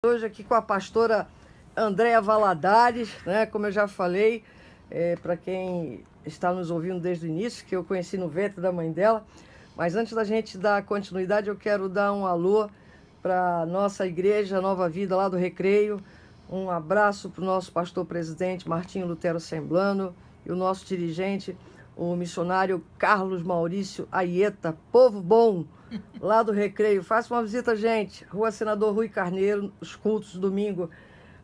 Hoje aqui com a pastora Andréa Valadares, né? Como eu já falei, para quem está nos ouvindo desde o início, que eu conheci no ventre da mãe dela. Mas antes da gente dar continuidade, eu quero dar um alô para a nossa igreja Nova Vida lá do Recreio. Um abraço para o nosso pastor presidente Martinho Lutero Semblano e o nosso dirigente, o missionário Carlos Maurício Aieta, povo bom, lá do Recreio. Faça uma visita, gente. Rua Senador Rui Carneiro, os cultos domingo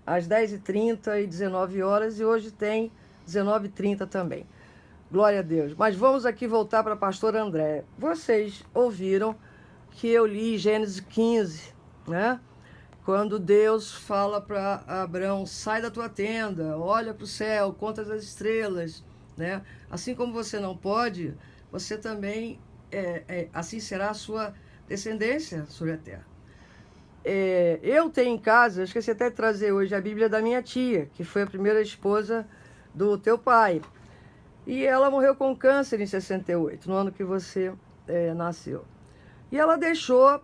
às 10h30 e 19 horas, e hoje tem 19h30 também. Glória a Deus. Mas vamos aqui voltar para a pastora Andréa. Vocês ouviram que eu li Gênesis 15, né? Quando Deus fala para Abraão, sai da tua tenda, olha para o céu, conta as estrelas, né? Assim como você não pode, você também, assim será a sua descendência sobre a terra. Eu tenho em casa, eu esqueci até de trazer hoje a Bíblia da minha tia, que foi a primeira esposa do teu pai. E ela morreu com câncer em 68, no ano que você nasceu. E ela deixou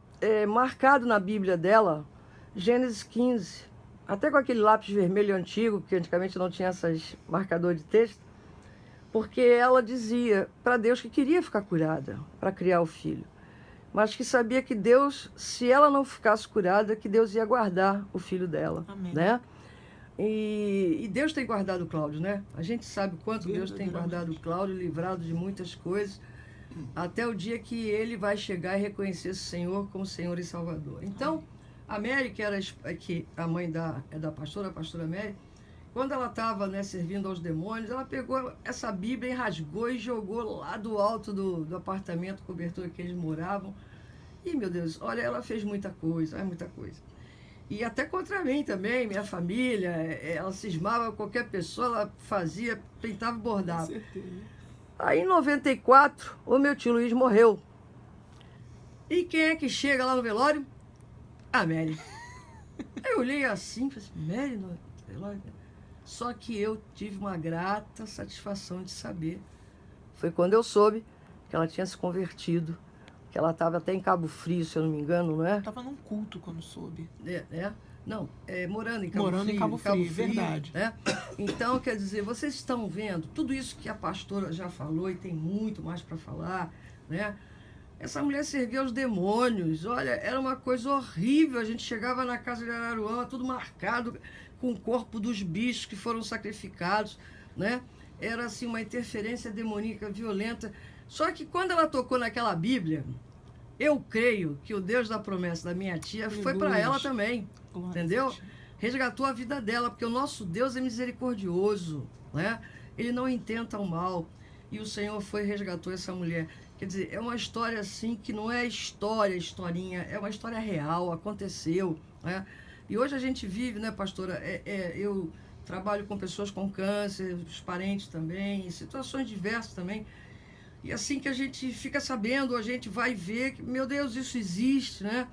marcado na Bíblia dela Gênesis 15, até com aquele lápis vermelho antigo, porque antigamente não tinha esses marcadores de texto, porque ela dizia para Deus que queria ficar curada para criar o filho, mas que sabia que Deus, se ela não ficasse curada, que Deus ia guardar o filho dela. Amém. Né? E Deus tem guardado o Cláudio, né? A gente sabe quanto Deus tem guardado o Cláudio, livrado de muitas coisas, até o dia que ele vai chegar e reconhecer o Senhor como Senhor e Salvador. Então, a Mary, que era a mãe da pastora, a pastora Mary, quando ela estava, né, servindo aos demônios, ela pegou essa Bíblia e rasgou e jogou lá do alto do apartamento, cobertura que eles moravam. E, meu Deus, olha, ela fez muita coisa, muita coisa. E até contra mim também, minha família, ela cismava com qualquer pessoa, ela fazia, pintava e bordava. Com certeza. Aí, em 94, o meu tio Luiz morreu. E quem é que chega lá no velório? A Mary. Eu olhei assim, falei assim, Mary no velório? Só que eu tive uma grata satisfação de saber. Foi quando eu soube que ela tinha se convertido, que ela estava até em Cabo Frio, se eu não me engano, não é? Estava num culto quando soube. Não, morando em Cabo Frio. Morando em Cabo Frio, verdade. Né? Então, quer dizer, vocês estão vendo tudo isso que a pastora já falou e tem muito mais para falar, né? Essa mulher servia aos demônios, olha, era uma coisa horrível. A gente chegava na casa de Araruama, tudo marcado com o corpo dos bichos que foram sacrificados, né? Era assim uma interferência demoníaca violenta. Só que quando ela tocou naquela Bíblia, eu creio que o Deus da promessa da minha tia foi para ela também, entendeu? Resgatou a vida dela, porque o nosso Deus é misericordioso, né? Ele não intenta o mal. E o Senhor foi e resgatou essa mulher. Quer dizer, é uma história assim que não é historinha, é uma história real, aconteceu, né? E hoje a gente vive, né, pastora? Eu trabalho com pessoas com câncer, os parentes também, situações diversas também. E assim que a gente fica sabendo, a gente vai ver que, meu Deus, isso existe, né?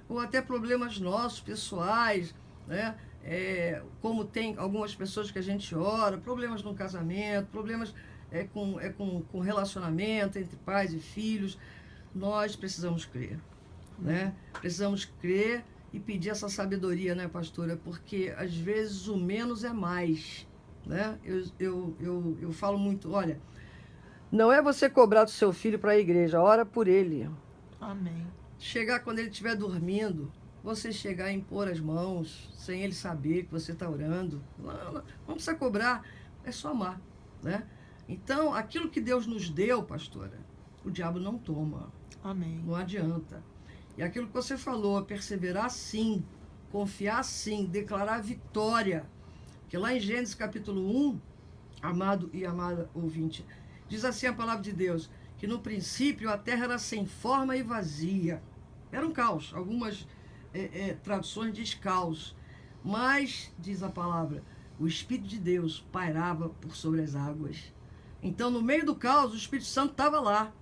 Ou até problemas nossos, pessoais, né? Como tem algumas pessoas que a gente ora, problemas no casamento, problemas com relacionamento entre pais e filhos. Nós precisamos crer, né? Precisamos crer e pedir essa sabedoria, né, pastora? Porque às vezes o menos é mais, né? Eu falo muito, olha, não é você cobrar do seu filho para a igreja, ora por ele. Amém. Chegar quando ele estiver dormindo, você chegar e impor as mãos, sem ele saber que você está orando. Não precisa cobrar, é só amar, né? Então, aquilo que Deus nos deu, pastora, o diabo não toma. Amém. Não adianta. E aquilo que você falou, perseverar sim, confiar sim, declarar vitória. Porque lá em Gênesis capítulo 1, amado e amada ouvinte, diz assim a palavra de Deus, que no princípio a terra era sem forma e vazia. Era um caos. Algumas traduções diz caos. Mas, diz a palavra, o Espírito de Deus pairava por sobre as águas. Então, no meio do caos, o Espírito Santo estava lá.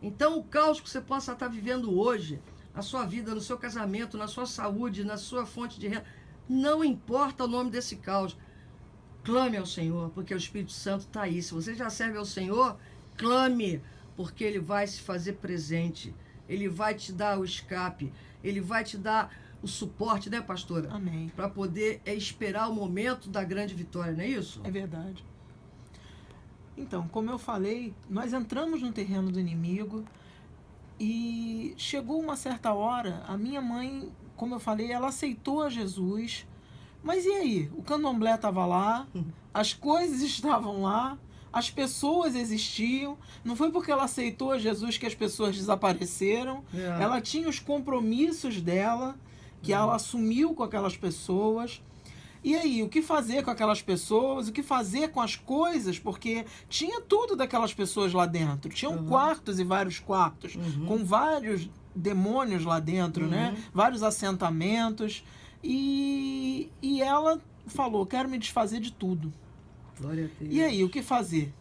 Então, o caos que você possa estar vivendo hoje, na sua vida, no seu casamento, na sua saúde, na sua fonte de renda, não importa o nome desse caos, clame ao Senhor, porque o Espírito Santo está aí. Se você já serve ao Senhor, clame, porque Ele vai se fazer presente. Ele vai te dar o escape. Ele vai te dar o suporte, né, pastora? Amém. Para poder esperar o momento da grande vitória, não é isso? É verdade. Então, como eu falei, nós entramos no terreno do inimigo e chegou uma certa hora, a minha mãe, como eu falei, ela aceitou a Jesus, mas e aí? O candomblé estava lá, as coisas estavam lá, as pessoas existiam, não foi porque ela aceitou a Jesus que as pessoas desapareceram, ela tinha os compromissos dela, que ela assumiu com aquelas pessoas. E aí, o que fazer com aquelas pessoas? O que fazer com as coisas? Porque tinha tudo daquelas pessoas lá dentro. Tinham quartos e vários quartos, com vários demônios lá dentro, né? Vários assentamentos. E ela falou, quero me desfazer de tudo. Glória a Deus. E aí, o que fazer?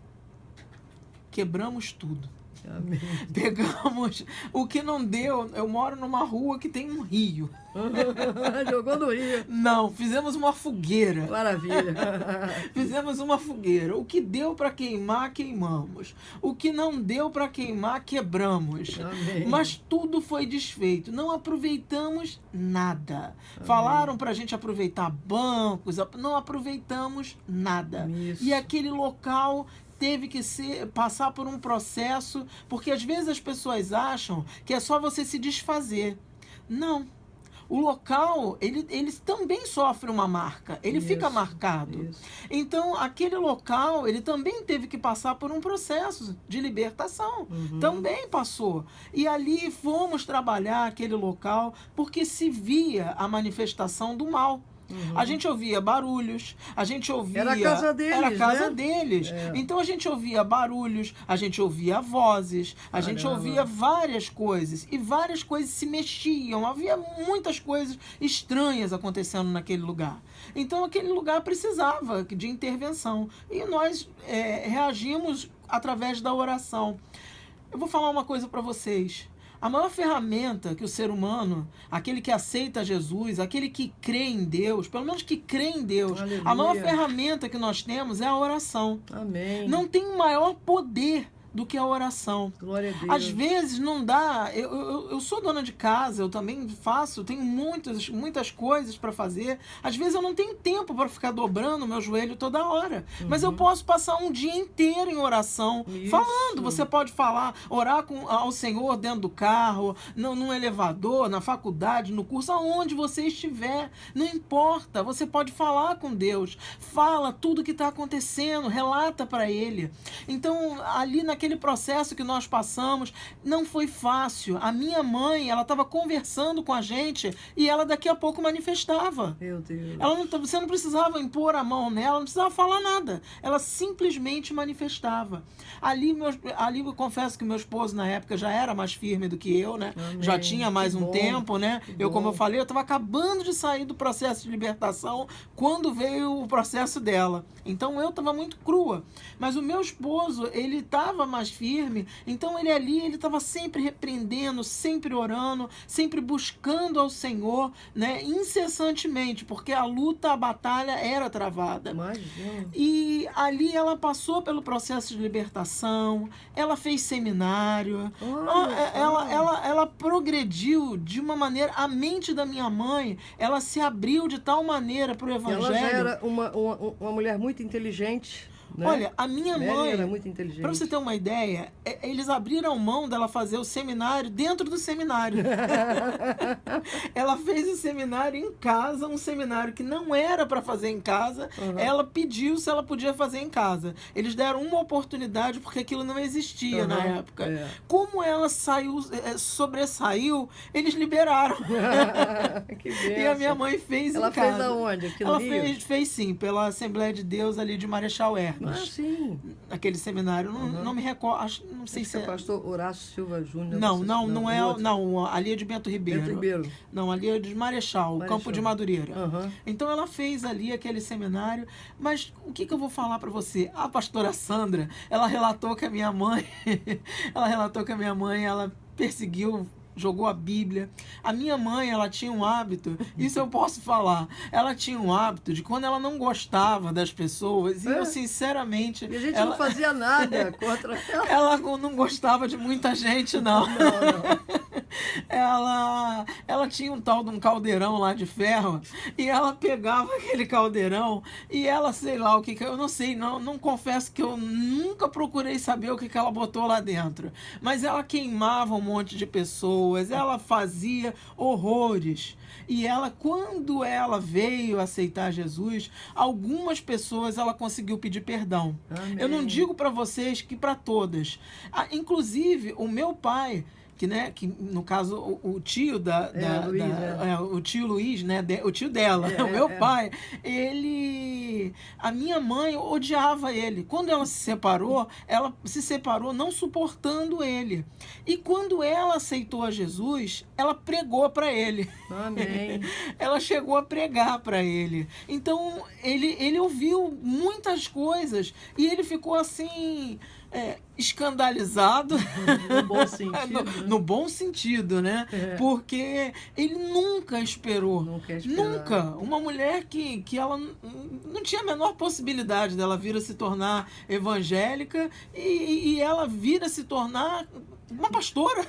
Quebramos tudo. Amém. Pegamos o que não deu. Eu moro numa rua que tem um rio. Jogou no rio. Não, fizemos uma fogueira. Maravilha. Fizemos uma fogueira. O que deu para queimar, queimamos. O que não deu para queimar, quebramos. Amém. Mas tudo foi desfeito. Não aproveitamos nada. Amém. Falaram para a gente aproveitar bancos, não aproveitamos nada. Isso. E aquele local teve que passar por um processo, porque às vezes as pessoas acham que é só você se desfazer. Não. O local, ele também sofre uma marca, ele fica marcado. Isso. Então, aquele local, ele também teve que passar por um processo de libertação. Também passou. E ali fomos trabalhar aquele local, porque se via a manifestação do mal. A gente ouvia barulhos, a gente ouvia... Era a casa deles, Era a casa né? deles. É. Então a gente ouvia barulhos, a gente ouvia vozes, a gente ouvia várias coisas. E várias coisas se mexiam. Havia muitas coisas estranhas acontecendo naquele lugar. Então aquele lugar precisava de intervenção. E nós reagimos através da oração. Eu vou falar uma coisa para vocês. A maior ferramenta que o ser humano, aquele que aceita Jesus, aquele que crê em Deus, pelo menos que crê em Deus, Aleluia. A maior ferramenta que nós temos é a oração. Amém. Não tem maior poder do que a oração. Glória a Deus. Às vezes não dá, eu sou dona de casa, eu também faço, tenho muitas coisas para fazer. Às vezes eu não tenho tempo para ficar dobrando o meu joelho toda hora, mas eu posso passar um dia inteiro em oração, falando. Você pode falar, orar ao Senhor dentro do carro, num elevador, na faculdade, no curso, aonde você estiver, não importa, você pode falar com Deus, fala tudo o que está acontecendo, relata para Ele. Então, ali naquele processo que nós passamos, não foi fácil. A minha mãe, ela estava conversando com a gente e ela daqui a pouco manifestava. Meu Deus. Você não precisava impor a mão nela, não precisava falar nada. Ela simplesmente manifestava. Ali eu confesso que meu esposo na época já era mais firme do que eu, né? Amém. Já tinha mais Que um bom. tempo, né? Que Como eu bom. falei, eu estava acabando de sair do processo de libertação quando veio o processo dela. Então eu estava muito crua. Mas o meu esposo, ele estava mais firme, então ele estava sempre repreendendo, sempre orando, sempre buscando ao Senhor, né, incessantemente, porque a luta, a batalha era travada. Imagina. E ali ela passou pelo processo de libertação, ela fez seminário, ela progrediu de uma maneira, a mente da minha mãe, ela se abriu de tal maneira para o Evangelho. Ela já era uma mulher muito inteligente. Né? Olha, a minha mãe, era muito inteligente. para você ter uma ideia, eles abriram mão dela fazer o seminário dentro do seminário. Ela fez o seminário em casa, um seminário que não era para fazer em casa. Ela pediu se ela podia fazer em casa. Eles deram uma oportunidade porque aquilo não existia na época. Como ela sobressaiu, eles liberaram. Que E a minha mãe fez ela em casa. Ela fez aonde? Aqui no Ela Rio? fez sim, pela Assembleia de Deus ali de Marechal Hermes. Ah, sim. Aquele seminário, não me recordo, não sei Acho se que é pastor Horácio Silva Júnior. não é, outro. não, ali é de Bento Ribeiro. Bento Ribeiro. Não, ali é de Marechal, Campo de Madureira. Uhum. Então ela fez ali aquele seminário, mas o que eu vou falar para você? A pastora Sandra, ela relatou que a minha mãe, ela perseguiu, jogou a Bíblia. A minha mãe, ela tinha um hábito, isso eu posso falar, ela tinha um hábito de quando ela não gostava das pessoas, e eu sinceramente... E a gente não fazia nada contra ela. Ela não gostava de muita gente, não. Não. ela tinha um tal de um caldeirão lá de ferro, e ela pegava aquele caldeirão e ela, sei lá o que eu não sei, não confesso que eu nunca procurei saber o que ela botou lá dentro, mas ela queimava um monte de pessoas, ela fazia horrores. E ela, quando ela veio aceitar Jesus, algumas pessoas ela conseguiu pedir perdão. Amém. Eu não digo para vocês que para todas. Inclusive, o meu pai, que no caso o tio o tio Luiz, né, o tio dela, o meu pai, a minha mãe odiava ele. Quando ela se separou não suportando ele. E quando ela aceitou a Jesus, ela pregou para ele. Amém. Ela chegou a pregar para ele. Então ele ouviu muitas coisas e ele ficou assim escandalizado. No bom sentido. No bom sentido, né? Porque ele nunca esperou. Nunca. Uma mulher que ela não tinha a menor possibilidade dela vir a se tornar evangélica e ela vir a se tornar uma pastora.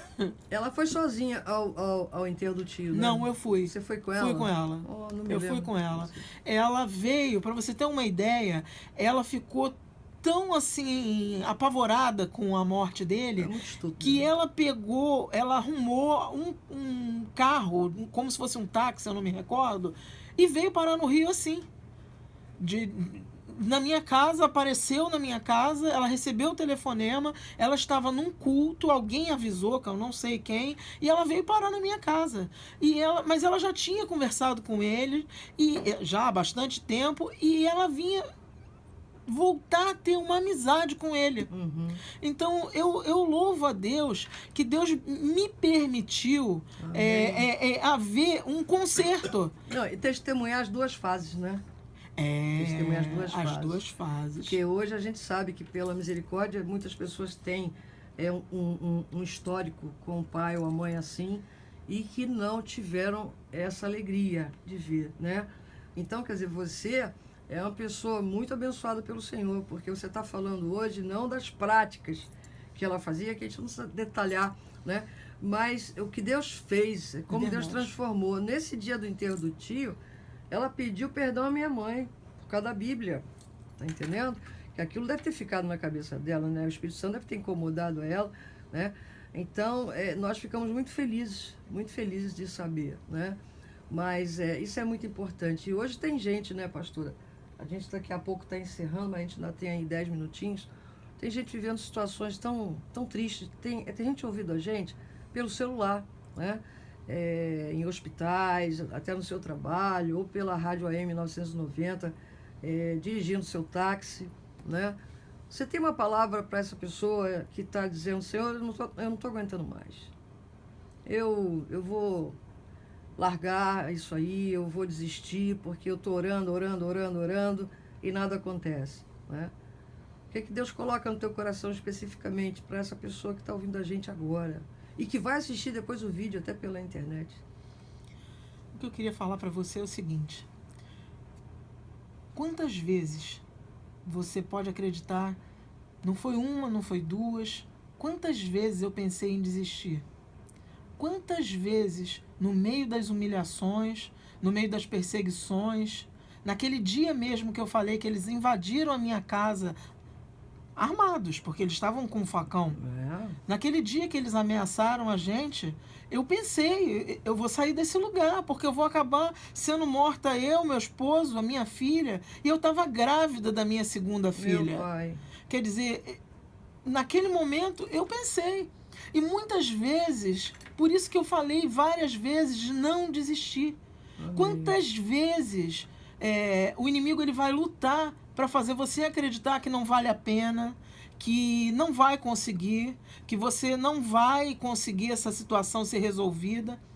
Ela foi sozinha ao enterro do tio, né? Não, eu fui. Você foi com ela? Fui com ela. Oh, não me eu lembro. fui com ela. Ela veio, para você ter uma ideia, ela ficou tão assim apavorada com a morte dele que ela arrumou um carro, como se fosse um táxi, eu não me recordo, e veio parar no Rio assim. Na minha casa, apareceu na minha casa, ela recebeu o telefonema, ela estava num culto, alguém avisou, que eu não sei quem, e ela veio parar na minha casa. Mas ela já tinha conversado com ele, já há bastante tempo, e ela vinha voltar a ter uma amizade com ele. Uhum. Então eu louvo a Deus que Deus me permitiu haver um conserto. Não, e testemunhar as duas fases, né? Testemunhar as duas fases. Porque hoje a gente sabe que pela misericórdia muitas pessoas têm um histórico com o pai ou a mãe assim e que não tiveram essa alegria de ver, né? Então, quer dizer, você é uma pessoa muito abençoada pelo Senhor, porque você está falando hoje não das práticas que ela fazia, que a gente não precisa detalhar, né? Mas o que Deus fez, como Deus transformou. Nesse dia do enterro do tio, ela pediu perdão à minha mãe, por causa da Bíblia, tá entendendo? Que aquilo deve ter ficado na cabeça dela, né? O Espírito Santo deve ter incomodado ela, né? Então, nós ficamos muito felizes de saber, né? Mas isso é muito importante. E hoje tem gente, né, pastora? A gente daqui a pouco está encerrando, mas a gente ainda tem aí 10 minutinhos. Tem gente vivendo situações tão tristes. Tem gente ouvindo a gente pelo celular, né? Em hospitais, até no seu trabalho, ou pela rádio AM 990, dirigindo seu táxi, né? Você tem uma palavra para essa pessoa que está dizendo: Senhor, eu não tô aguentando mais. Eu vou largar isso aí, eu vou desistir, porque eu estou orando e nada acontece, né? O que Deus coloca no teu coração especificamente para essa pessoa que está ouvindo a gente agora e que vai assistir depois o vídeo até pela internet? O que eu queria falar para você é o seguinte: quantas vezes você pode acreditar, não foi uma, não foi duas, quantas vezes eu pensei em desistir? Quantas vezes, no meio das humilhações, no meio das perseguições, naquele dia mesmo que eu falei que eles invadiram a minha casa armados, porque eles estavam com um facão. Naquele dia que eles ameaçaram a gente, eu pensei, eu vou sair desse lugar, porque eu vou acabar sendo morta, eu, meu esposo, a minha filha, e eu estava grávida da minha segunda filha. Meu pai. Quer dizer, naquele momento eu pensei. E muitas vezes, por isso que eu falei várias vezes de não desistir. Amém. Quantas vezes o inimigo ele vai lutar para fazer você acreditar que não vale a pena, que não vai conseguir, que você não vai conseguir essa situação ser resolvida.